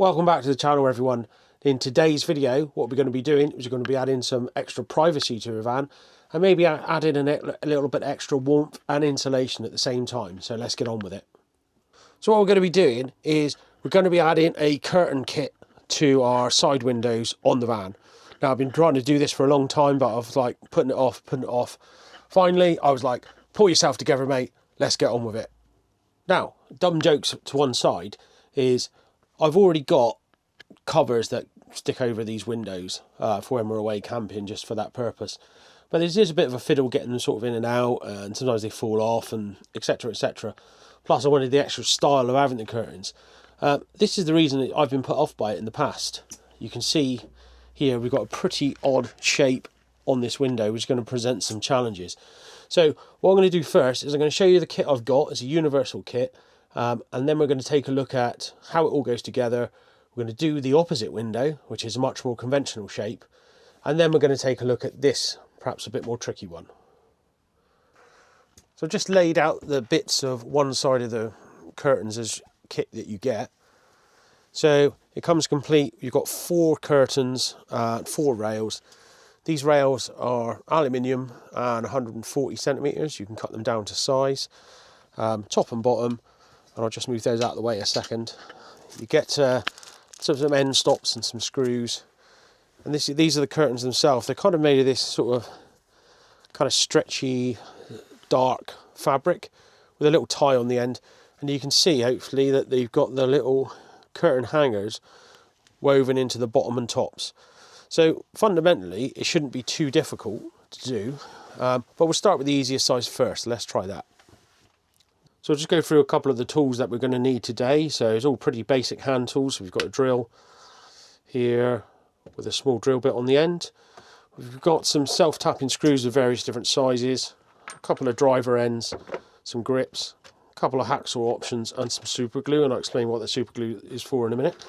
Welcome back to the channel, everyone. In today's video, what we're going to be doing is we're going to be adding some extra privacy to the van and maybe adding a little bit extra warmth and insulation at the same time. So let's get on with it. So what we're going to be doing is we're going to be adding a curtain kit to our side windows on the van. Now, I've been trying to do this for a long time, but I was like putting it off. Finally, I was like, pull yourself together, mate. Let's get on with it. Now, dumb jokes to one side is I've already got covers that stick over these windows for when we're away camping, just for that purpose. But there's a bit of a fiddle getting them sort of in and out, and sometimes they fall off, and etc, etc. Plus, I wanted the extra style of having the curtains. This is the reason that I've been put off by it in the past. You can see here we've got a pretty odd shape on this window, which is going to present some challenges. So what I'm going to do first is I'm going to show you the kit I've got. It's a universal kit. And then we're going to take a look at how it all goes together. We're going to do the opposite window, which is a much more conventional shape. And then we're going to take a look at this, perhaps a bit more tricky one. So I've just laid out the bits of one side of the curtains as kit that you get. So it comes complete. You've got 4 curtains, 4 rails. These rails are aluminium and 140 centimetres. You can cut them down to size, top and bottom. And I'll just move those out of the way a second. You get some end stops and some screws. And these are the curtains themselves. They're kind of made of this sort of kind of stretchy, dark fabric with a little tie on the end. And you can see, hopefully, that they've got the little curtain hangers woven into the bottom and tops. So fundamentally, it shouldn't be too difficult to do. But we'll start with the easiest size first. Let's try that. So I'll just go through a couple of the tools that we're going to need today. So it's all pretty basic hand tools. So we've got a drill here with a small drill bit on the end. We've got some self-tapping screws of various different sizes, a couple of driver ends, some grips, a couple of hacksaw options and some super glue. And I'll explain what the super glue is for in a minute.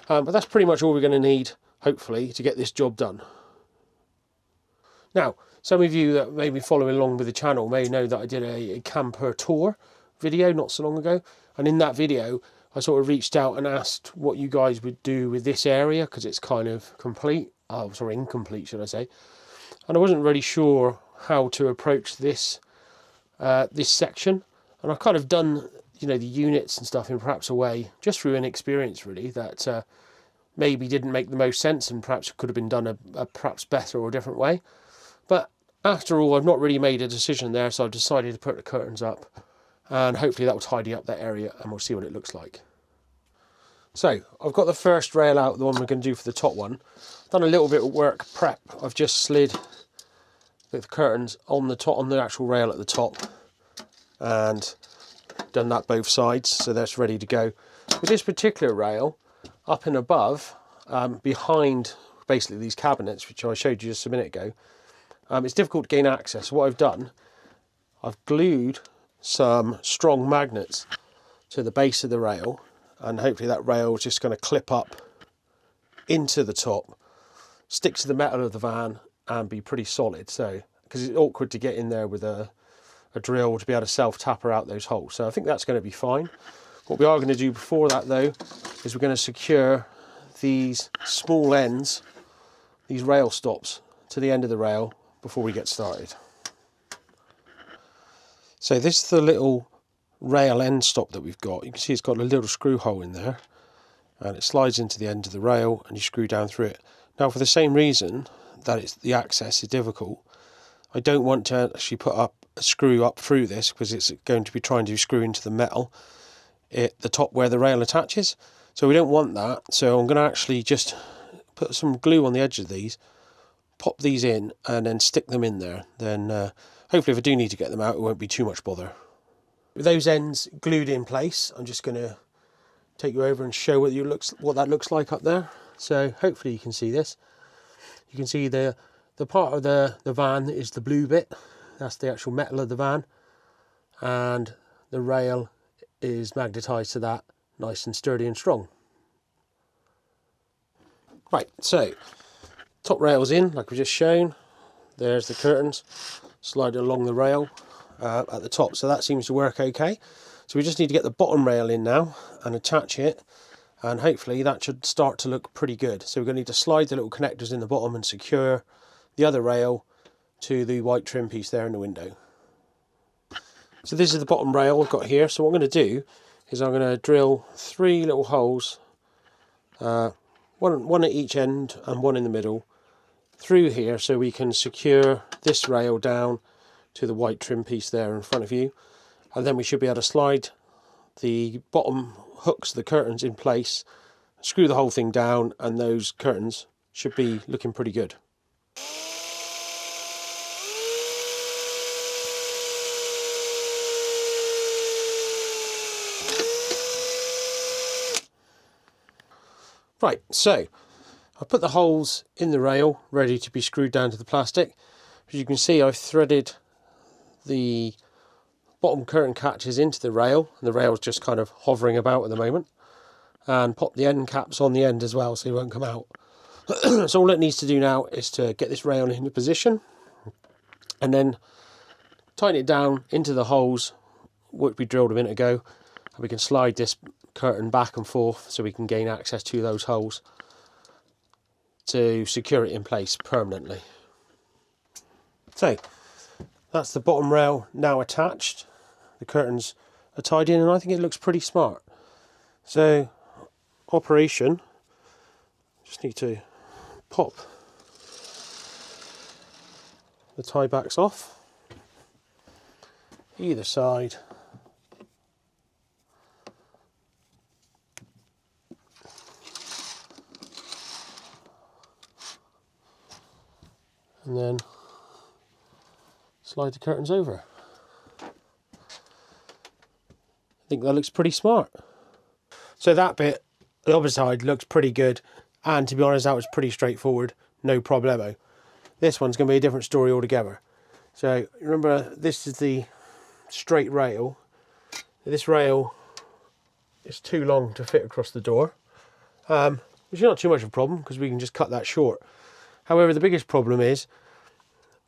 But that's pretty much all we're going to need, hopefully, to get this job done. Now, some of you that may be following along with the channel may know that I did a camper tour video not so long ago, and in that video I sort of reached out and asked what you guys would do with this area, because it's kind of incomplete should I say, and I wasn't really sure how to approach this this section. And I've kind of done, you know, the units and stuff in perhaps a way, just through inexperience really, that maybe didn't make the most sense and perhaps could have been done a perhaps better or a different way. But after all, I've not really made a decision there, so I've decided to put the curtains up. And hopefully that will tidy up that area and we'll see what it looks like. So I've got the first rail out, the one we're going to do for the top one. Done a little bit of work prep. I've just slid the curtains on the top, on the actual rail at the top, and done that both sides, so that's ready to go. With this particular rail, up and above, behind basically these cabinets, which I showed you just a minute ago, it's difficult to gain access. So what I've done, I've glued some strong magnets to the base of the rail, and hopefully that rail is just going to clip up into the top, stick to the metal of the van and be pretty solid. So because it's awkward to get in there with a drill to be able to self-tapper out those holes, so I think that's going to be fine. What we are going to do before that though is we're going to secure these small ends, these rail stops, to the end of the rail before we get started. So this is the little rail end stop that we've got. You can see it's got a little screw hole in there, and it slides into the end of the rail and you screw down through it. Now, for the same reason that the access is difficult, I don't want to actually put up a screw up through this, because it's going to be trying to screw into the metal at the top where the rail attaches. So we don't want that. So I'm going to actually just put some glue on the edge of these, pop these in and then stick them in there. Then hopefully if I do need to get them out, it won't be too much bother. With those ends glued in place, I'm just going to take you over and show what that looks like up there. So hopefully you can see this. You can see the part of the van is the blue bit. That's the actual metal of the van. And the rail is magnetised to that, nice and sturdy and strong. Right, so top rail's in, like we've just shown. There's the curtains, slide along the rail at the top, so that seems to work okay. So we just need to get the bottom rail in now and attach it, and hopefully that should start to look pretty good. So we're going to need to slide the little connectors in the bottom and secure the other rail to the white trim piece there in the window. So this is the bottom rail I've got here. So what I'm going to do is I'm going to drill 3 little holes, one at each end and one in the middle, through here, so we can secure this rail down to the white trim piece there in front of you, and then we should be able to slide the bottom hooks of the curtains in place, screw the whole thing down, and those curtains should be looking pretty good. Right, so I've put the holes in the rail ready to be screwed down to the plastic. As you can see, I've threaded the bottom curtain catches into the rail, and the rail's just kind of hovering about at the moment, and pop the end caps on the end as well so they won't come out. So all it needs to do now is to get this rail into position and then tighten it down into the holes which we drilled a minute ago, and we can slide this curtain back and forth so we can gain access to those holes to secure it in place permanently. So that's the bottom rail now attached. The curtains are tied in, and I think it looks pretty smart. So operation, just need to pop the tie backs off either side, and then slide the curtains over. I think that looks pretty smart. So that bit, the opposite side, looks pretty good, and to be honest, that was pretty straightforward, no problemo. This one's going to be a different story altogether. So remember, this is the straight rail. This rail is too long to fit across the door, which is not too much of a problem because we can just cut that short. However, the biggest problem is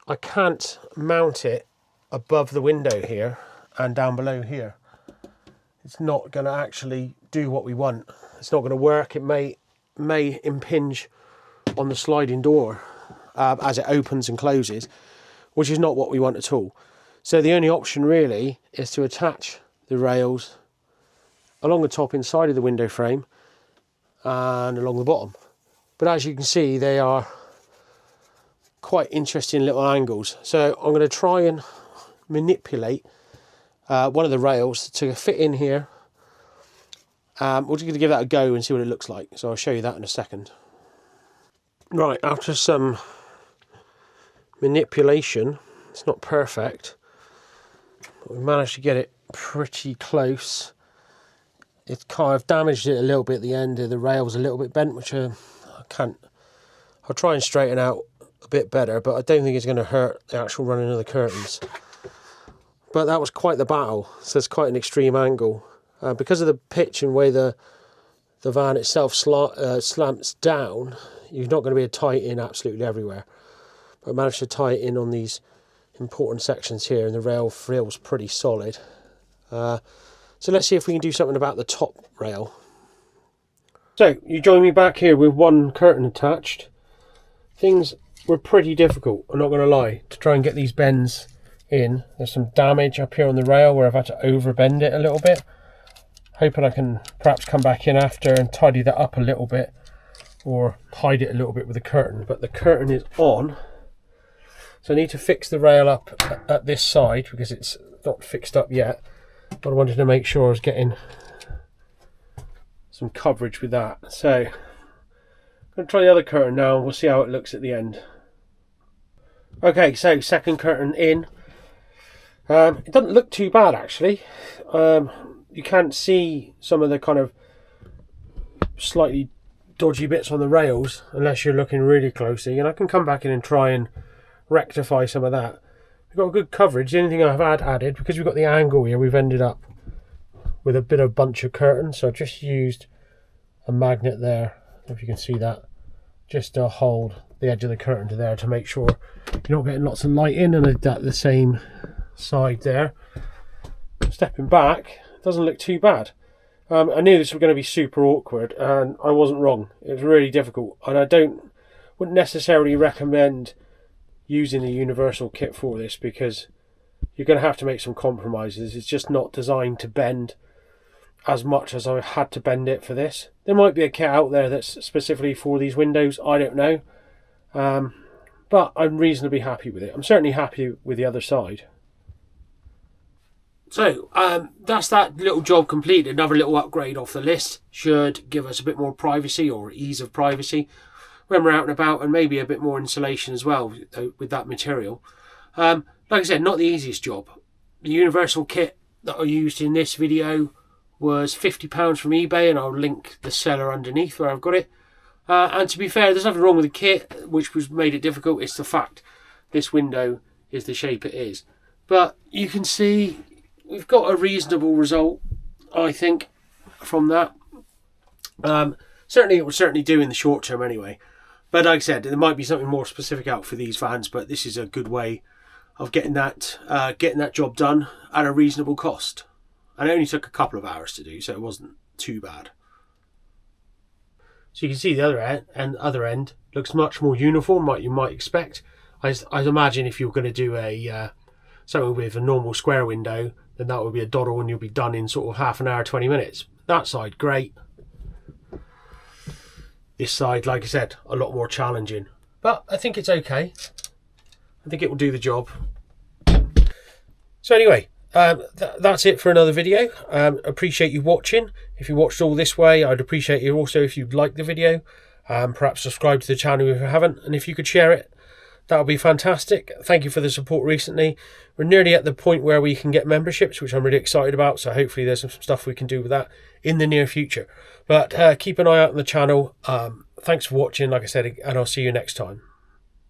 I can't mount it above the window here and down below here. It's not going to actually do what we want. It's not going to work. It may impinge on the sliding door as it opens and closes, which is not what we want at all. So the only option really is to attach the rails along the top inside of the window frame and along the bottom. But as you can see, they are quite interesting little angles. So I'm going to try and manipulate one of the rails to fit in here. We're just going to give that a go and see what it looks like. So I'll show you that in a second. Right, after some manipulation, it's not perfect, but we managed to get it pretty close. It's kind of damaged it a little bit at the end. The rail's a little bit bent, which I can't. I'll try and straighten out a bit better, but I don't think it's going to hurt the actual running of the curtains. But that was quite the battle, so it's quite an extreme angle. Because of the pitch and way the van itself slants down, you're not going to be able to tie it in absolutely everywhere. But I managed to tie it in on these important sections here, and the rail feels pretty solid. So let's see if we can do something about the top rail. So you join me back here with one curtain attached. Things were pretty difficult, I'm not going to lie, to try and get these bends in. There's some damage up here on the rail where I've had to overbend it a little bit. Hoping I can perhaps come back in after and tidy that up a little bit, or hide it a little bit with the curtain. But the curtain is on, so I need to fix the rail up at this side because it's not fixed up yet. But I wanted to make sure I was getting some coverage with that. So I'm going to try the other curtain now, and we'll see how it looks at the end. Okay, so second curtain in. It doesn't look too bad actually. You can't see some of the kind of slightly dodgy bits on the rails unless you're looking really closely, and I can come back in and try and rectify some of that. We've got good coverage. The only thing I've added, because we've got the angle here, we've ended up with a bit of bunch of curtains, so I just used a magnet there, if you can see that, just to hold the edge of the curtain to there to make sure you're not getting lots of light in, and I did that the same side there. Stepping back, doesn't look too bad. I knew this was going to be super awkward, and I wasn't wrong. It was really difficult, and wouldn't necessarily recommend using the universal kit for this, because you're going to have to make some compromises. It's just not designed to bend as much as I had to bend it for this. There might be a kit out there that's specifically for these windows, I don't know. But I'm reasonably happy with it. I'm certainly happy with the other side. So that's that little job completed. Another little upgrade off the list. Should give us a bit more privacy, or ease of privacy, when we're out and about, and maybe a bit more insulation as well with that material. Like I said, not the easiest job. The universal kit that I used in this video was £50 from eBay, and I'll link the seller underneath where I've got it. And to be fair, there's nothing wrong with the kit, which was made it difficult. It's the fact this window is the shape it is. But you can see we've got a reasonable result, I think, from that. Certainly, it will certainly do in the short term anyway. But like I said, there might be something more specific out for these vans, but this is a good way of getting that job done at a reasonable cost. And it only took a couple of hours to do, so it wasn't too bad. So you can see the other end looks much more uniform, like you might expect. I'd imagine if you're going to do something with a normal square window, then that would be a doddle and you'll be done in sort of half an hour, 20 minutes. That side, great. This side, like I said, a lot more challenging. But I think it's okay. I think it will do the job. So anyway, that's it for another video. Appreciate you watching. If you watched all this way, I'd appreciate you also if you'd like the video. Perhaps subscribe to the channel if you haven't, and if you could share it, that would be fantastic. Thank you for the support recently. We're nearly at the point where we can get memberships, which I'm really excited about, so hopefully there's some stuff we can do with that in the near future. But keep an eye out on the channel. Thanks for watching, like I said, and I'll see you next time.